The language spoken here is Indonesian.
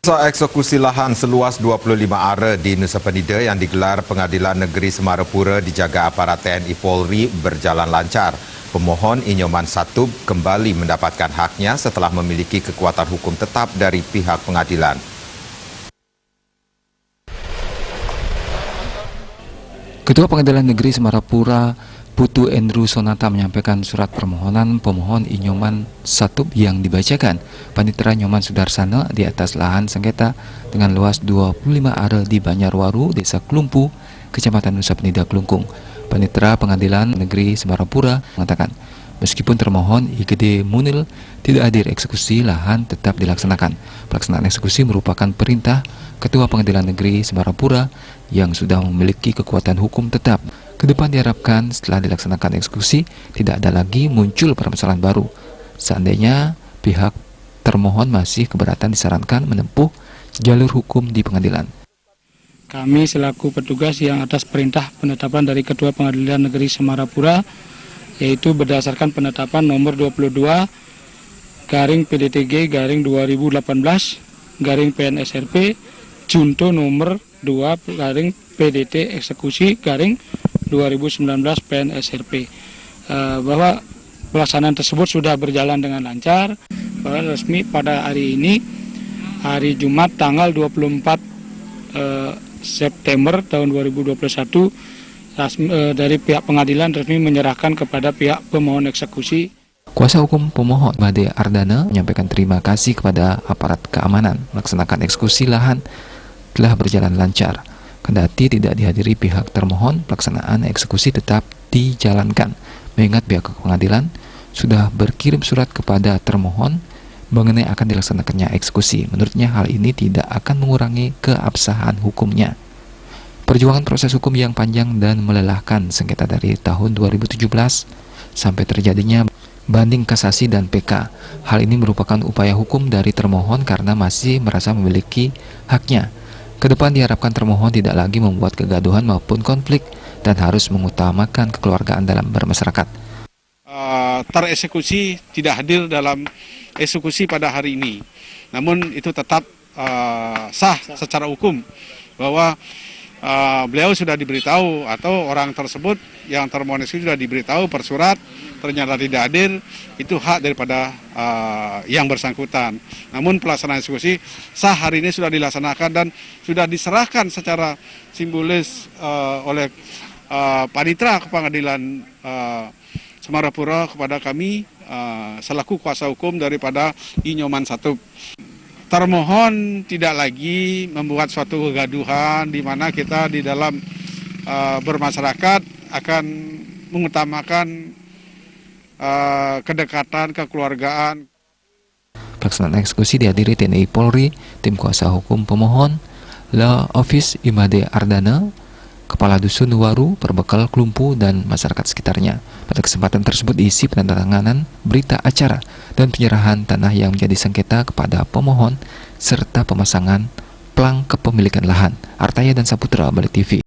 Proses eksekusi lahan seluas 25 ara di Nusa Penida yang digelar Pengadilan Negeri Semarapura dijaga aparat TNI Polri berjalan lancar. Pemohon Inyoman Satub kembali mendapatkan haknya setelah memiliki kekuatan hukum tetap dari pihak pengadilan. Ketua Pengadilan Negeri Semarapura, Putu Andrew Sonata menyampaikan surat permohonan pemohon Inyoman Satub yang dibacakan Panitera Nyoman Sudarsana di atas lahan sengketa dengan luas 25 ara di Banyarwaru, Desa Klumpu, Kecamatan Nusa Penida, Klungkung. Panitera Pengadilan Negeri Semarapura mengatakan, meskipun termohon IGD Munil tidak hadir, eksekusi lahan tetap dilaksanakan. Pelaksanaan eksekusi merupakan perintah Ketua Pengadilan Negeri Semarapura yang sudah memiliki kekuatan hukum tetap. Kedepan diharapkan setelah dilaksanakan eksekusi tidak ada lagi muncul permasalahan baru. Seandainya pihak termohon masih keberatan, disarankan menempuh jalur hukum di pengadilan. Kami selaku petugas yang atas perintah penetapan dari Ketua Pengadilan Negeri Semarapura, yaitu berdasarkan penetapan nomor 22 garing PDTG garing 2018 garing PNSRP junto nomor 2 garing PDT eksekusi garing 2019 PNSRP, bahwa pelaksanaan tersebut sudah berjalan dengan lancar, bahwa resmi pada hari ini, hari Jumat tanggal 24 September tahun 2021, dari pihak pengadilan resmi menyerahkan kepada pihak pemohon eksekusi. Kuasa hukum pemohon Made Ardana menyampaikan terima kasih kepada aparat keamanan melaksanakan eksekusi lahan telah berjalan lancar. Kendati tidak dihadiri pihak termohon, pelaksanaan eksekusi tetap dijalankan, mengingat pihak pengadilan sudah berkirim surat kepada termohon mengenai akan dilaksanakannya eksekusi. Menurutnya hal ini tidak akan mengurangi keabsahan hukumnya. Perjuangan proses hukum yang panjang dan melelahkan sengketa dari tahun 2017 sampai terjadinya banding kasasi dan PK. Hal ini merupakan upaya hukum dari termohon karena masih merasa memiliki haknya. Kedepan diharapkan termohon tidak lagi membuat kegaduhan maupun konflik dan harus mengutamakan kekeluargaan dalam bermasyarakat. Tereksekusi tidak hadir dalam eksekusi pada hari ini, namun itu tetap sah secara hukum bahwa beliau sudah diberitahu atau orang tersebut yang termohon eksekusi sudah diberitahu per surat, ternyata tidak hadir, itu hak daripada yang bersangkutan. Namun pelaksanaan eksekusi sah hari ini sudah dilaksanakan dan sudah diserahkan secara simbolis oleh Panitera Pengadilan Semarapura kepada kami selaku kuasa hukum daripada Inyoman Satub. Termohon tidak lagi membuat suatu kegaduhan di mana kita di dalam bermasyarakat akan mengutamakan kedekatan, kekeluargaan. Pelaksanaan eksekusi dihadiri TNI Polri, tim kuasa hukum pemohon, Law Office Imade Ardana, Kepala Dusun Waru, Perbekal Klumpu, dan masyarakat sekitarnya. Pada kesempatan tersebut diisi penandatanganan berita acara dan penyerahan tanah yang menjadi sengketa kepada pemohon serta pemasangan plang kepemilikan lahan. Artaya dan Saputra, Bali TV.